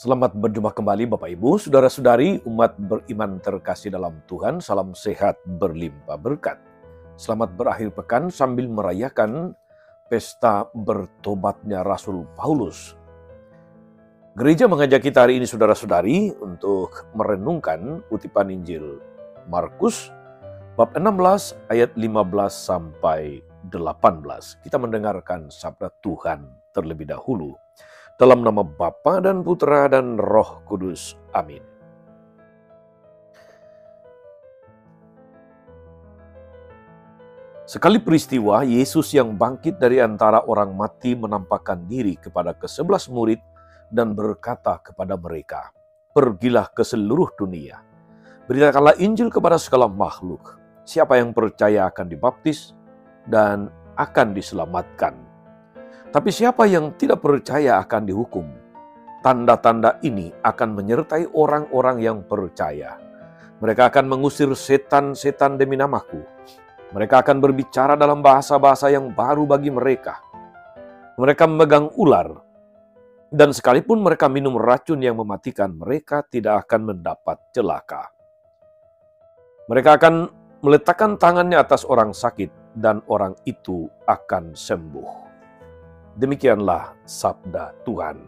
Selamat berjumpa kembali Bapak Ibu, Saudara-saudari, umat beriman terkasih dalam Tuhan. Salam sehat berlimpah berkat. Selamat berakhir pekan sambil merayakan pesta bertobatnya Rasul Paulus. Gereja mengajak kita hari ini saudara-saudari untuk merenungkan kutipan Injil Markus bab 16 ayat 15 sampai 18. Kita mendengarkan sabda Tuhan terlebih dahulu. Dalam nama Bapa dan Putra dan Roh Kudus. Amin. Sekali peristiwa, Yesus yang bangkit dari antara orang mati menampakkan diri kepada ke-11 murid dan berkata kepada mereka, "Pergilah ke seluruh dunia, beritakanlah Injil kepada segala makhluk. Siapa yang percaya akan dibaptis dan akan diselamatkan. Tapi siapa yang tidak percaya akan dihukum. Tanda-tanda ini akan menyertai orang-orang yang percaya. Mereka akan mengusir setan-setan demi namaku. Mereka akan berbicara dalam bahasa-bahasa yang baru bagi mereka. Mereka memegang ular. Dan sekalipun mereka minum racun yang mematikan, mereka tidak akan mendapat celaka. Mereka akan meletakkan tangannya atas orang sakit dan orang itu akan sembuh." Demikianlah sabda Tuhan.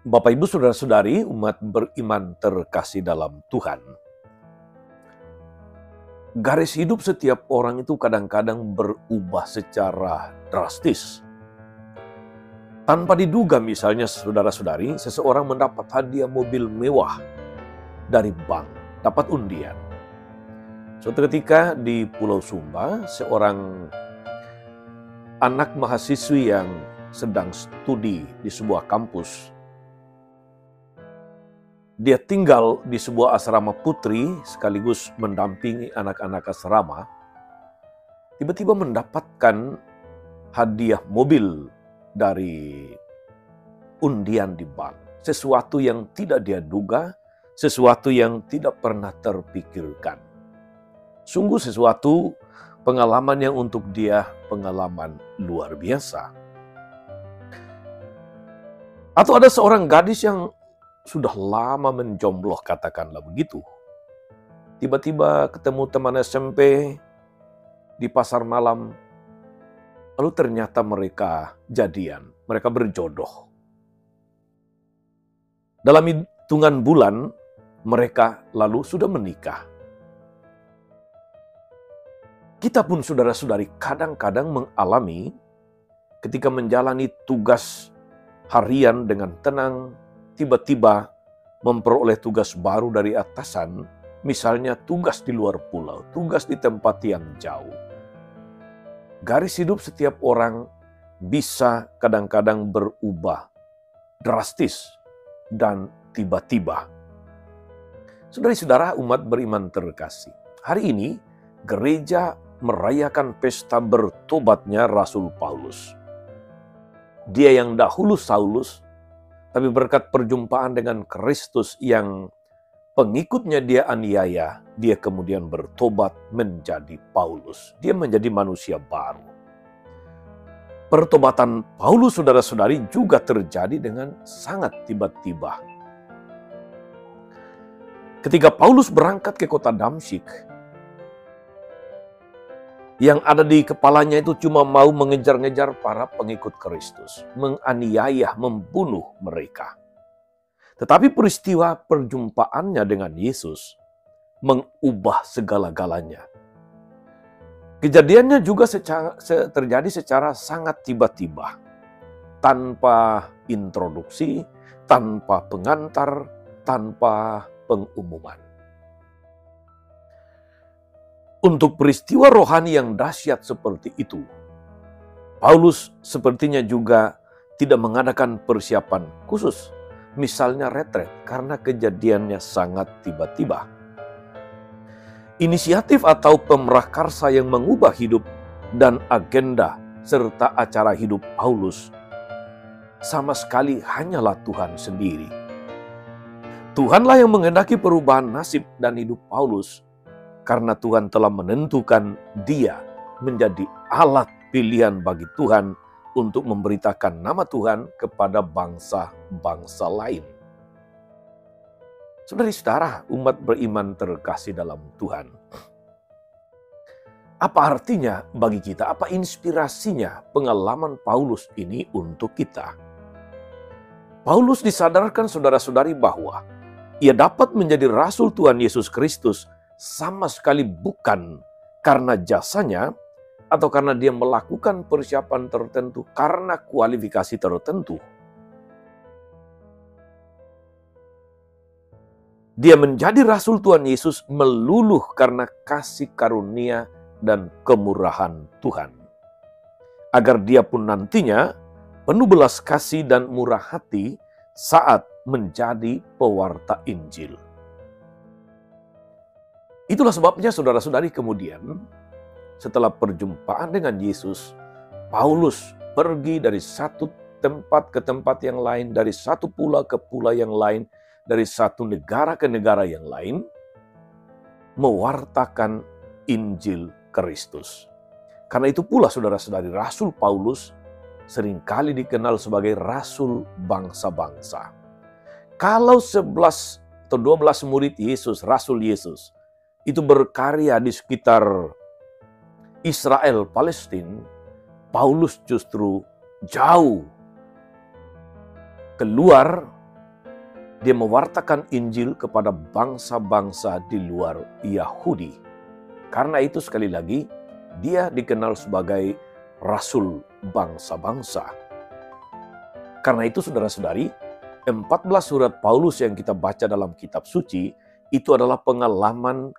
Bapak Ibu Saudara-saudari, umat beriman terkasih dalam Tuhan. Garis hidup setiap orang itu kadang-kadang berubah secara drastis. Tanpa diduga, misalnya saudara-saudari, seseorang mendapat hadiah mobil mewah dari bank, dapat undian. Suatu ketika di Pulau Sumba, seorang anak mahasiswi yang sedang studi di sebuah kampus, dia tinggal di sebuah asrama putri sekaligus mendampingi anak-anak asrama, tiba-tiba mendapatkan hadiah mobil dari undian di bank. Sesuatu yang tidak dia duga, sesuatu yang tidak pernah terpikirkan. Sungguh sesuatu pengalaman yang untuk dia pengalaman luar biasa. Atau ada seorang gadis yang sudah lama menjomblo, katakanlah begitu. Tiba-tiba ketemu teman SMP di pasar malam, lalu ternyata mereka jadian, mereka berjodoh. Dalam hitungan bulan, mereka lalu sudah menikah. Kita pun saudara-saudari kadang-kadang mengalami ketika menjalani tugas harian dengan tenang, tiba-tiba memperoleh tugas baru dari atasan, misalnya tugas di luar pulau, tugas di tempat yang jauh. Garis hidup setiap orang bisa kadang-kadang berubah drastis dan tiba-tiba. Saudara-saudara umat beriman terkasih, hari ini gereja merayakan pesta bertobatnya Rasul Paulus. Dia yang dahulu Saulus, tapi berkat perjumpaan dengan Kristus yang pengikutnya dia aniaya, dia kemudian bertobat menjadi Paulus. Dia menjadi manusia baru. Pertobatan Paulus, saudara-saudari, juga terjadi dengan sangat tiba-tiba. Ketika Paulus berangkat ke kota Damsyik, yang ada di kepalanya itu cuma mau mengejar-ngejar para pengikut Kristus, menganiaya, membunuh mereka. Tetapi peristiwa perjumpaannya dengan Yesus mengubah segala-galanya. Kejadiannya juga terjadi secara sangat tiba-tiba, tanpa introduksi, tanpa pengantar, tanpa pengumuman. Untuk peristiwa rohani yang dahsyat seperti itu, Paulus sepertinya juga tidak mengadakan persiapan khusus, misalnya retret, karena kejadiannya sangat tiba-tiba. Inisiatif atau pemrakarsa yang mengubah hidup dan agenda serta acara hidup Paulus sama sekali hanyalah Tuhan sendiri. Tuhanlah yang menghendaki perubahan nasib dan hidup Paulus, karena Tuhan telah menentukan dia menjadi alat pilihan bagi Tuhan untuk memberitakan nama Tuhan kepada bangsa-bangsa lain. Saudara-saudara, umat beriman terkasih dalam Tuhan. Apa artinya bagi kita? Apa inspirasinya pengalaman Paulus ini untuk kita? Paulus disadarkan saudara-saudari bahwa ia dapat menjadi rasul Tuhan Yesus Kristus sama sekali bukan karena jasanya atau karena dia melakukan persiapan tertentu, karena kualifikasi tertentu. Dia menjadi rasul Tuhan Yesus meluluh karena kasih karunia dan kemurahan Tuhan. Agar dia pun nantinya penuh belas kasih dan murah hati saat menjadi pewarta Injil. Itulah sebabnya saudara-saudari kemudian setelah perjumpaan dengan Yesus, Paulus pergi dari satu tempat ke tempat yang lain, dari satu pulau ke pulau yang lain, dari satu negara ke negara yang lain, mewartakan Injil Kristus. Karena itu pula saudara-saudari, Rasul Paulus seringkali dikenal sebagai Rasul bangsa-bangsa. Kalau 11 atau 12 murid Yesus, Rasul Yesus, itu berkarya di sekitar Israel, Palestina, Paulus justru jauh keluar. Dia mewartakan Injil kepada bangsa-bangsa di luar Yahudi. Karena itu sekali lagi, dia dikenal sebagai Rasul bangsa-bangsa. Karena itu saudara-saudari, 14 surat Paulus yang kita baca dalam kitab suci, itu adalah pengalaman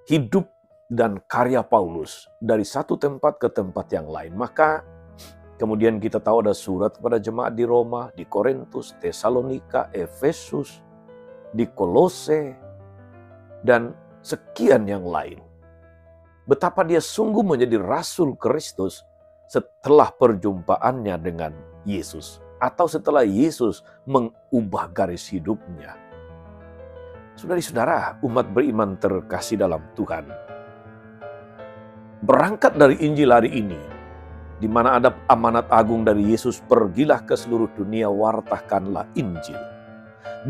hidup dan karya Paulus dari satu tempat ke tempat yang lain. Maka kemudian kita tahu ada surat kepada jemaat di Roma, di Korintus, Tesalonika, Efesus, di Kolose, dan sekian yang lain. Betapa dia sungguh menjadi Rasul Kristus setelah perjumpaannya dengan Yesus. Atau setelah Yesus mengubah garis hidupnya. Saudari-saudara, umat beriman terkasih dalam Tuhan. Berangkat dari Injil hari ini, di mana ada amanat agung dari Yesus, pergilah ke seluruh dunia, wartakanlah Injil.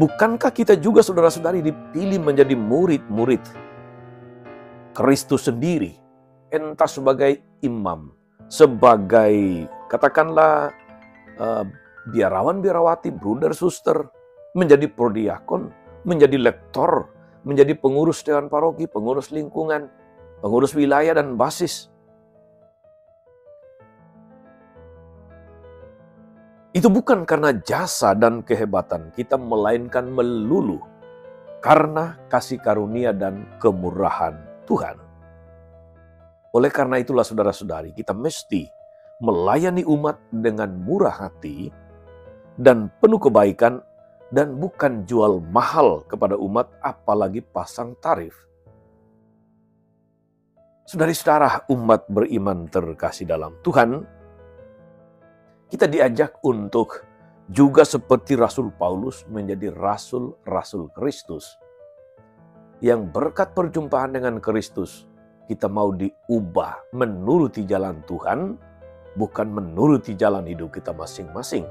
Bukankah kita juga saudara-saudari dipilih menjadi murid-murid Kristus sendiri? Entah sebagai imam, sebagai katakanlah biarawan-biarawati, bruder, suster, menjadi prodiakon, menjadi lektor, menjadi pengurus dewan paroki, pengurus lingkungan, pengurus wilayah dan basis. Itu bukan karena jasa dan kehebatan kita, melainkan melulu karena kasih karunia dan kemurahan Tuhan. Oleh karena itulah saudara-saudari, kita mesti melayani umat dengan murah hati dan penuh kebaikan, dan bukan jual mahal kepada umat, apalagi pasang tarif. Saudari-saudara, umat beriman terkasih dalam Tuhan, kita diajak untuk juga seperti Rasul Paulus menjadi rasul-rasul Kristus. Yang berkat perjumpaan dengan Kristus, kita mau diubah menuruti jalan Tuhan, bukan menuruti jalan hidup kita masing-masing.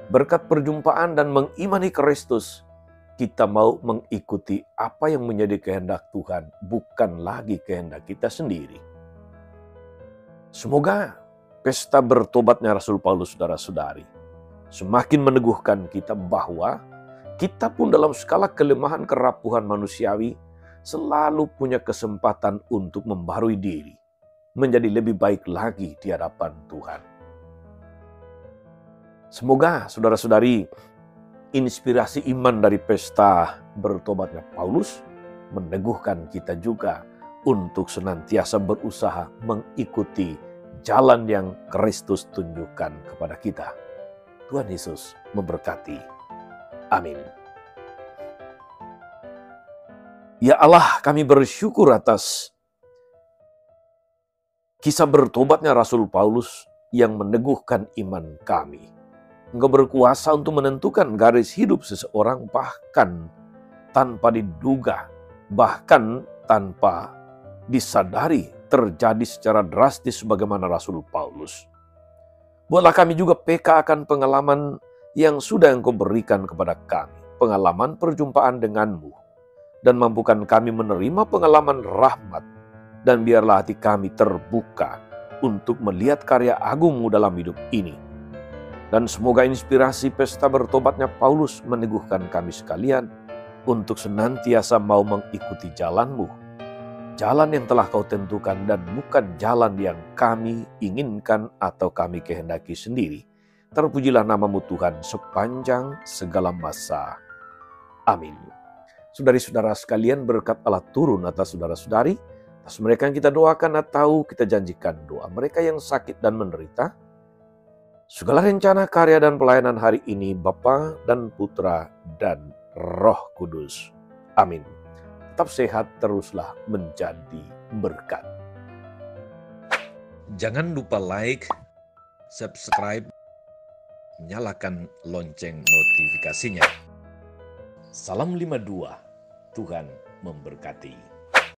Berkat perjumpaan dan mengimani Kristus, kita mau mengikuti apa yang menjadi kehendak Tuhan, bukan lagi kehendak kita sendiri. Semoga pesta bertobatnya Rasul Paulus, saudara-saudari, semakin meneguhkan kita bahwa kita pun dalam skala kelemahan kerapuhan manusiawi selalu punya kesempatan untuk membarui diri, menjadi lebih baik lagi di hadapan Tuhan. Semoga saudara-saudari, inspirasi iman dari pesta bertobatnya Paulus meneguhkan kita juga untuk senantiasa berusaha mengikuti jalan yang Kristus tunjukkan kepada kita. Tuhan Yesus memberkati. Amin. Ya Allah, kami bersyukur atas kisah bertobatnya Rasul Paulus yang meneguhkan iman kami. Engkau berkuasa untuk menentukan garis hidup seseorang bahkan tanpa diduga, bahkan tanpa disadari terjadi secara drastis sebagaimana Rasul Paulus. Buatlah kami juga peka akan pengalaman yang sudah Engkau berikan kepada kami, pengalaman perjumpaan denganmu, dan mampukan kami menerima pengalaman rahmat, dan biarlah hati kami terbuka untuk melihat karya agungmu dalam hidup ini. Dan semoga inspirasi pesta bertobatnya Paulus meneguhkan kami sekalian untuk senantiasa mau mengikuti jalan-Mu, jalan yang telah Kau tentukan dan bukan jalan yang kami inginkan atau kami kehendaki sendiri. Terpujilah nama-Mu Tuhan sepanjang segala masa. Amin. Saudari-saudara sekalian, berkat Allah turun atas saudara-saudari, atas mereka yang kita doakan atau kita janjikan doa, mereka yang sakit dan menderita. Segala rencana, karya, dan pelayanan hari ini Bapa dan Putra dan Roh Kudus. Amin. Tetap sehat, teruslah menjadi berkat. Jangan lupa like, subscribe, nyalakan lonceng notifikasinya. Salam 52, Tuhan memberkati.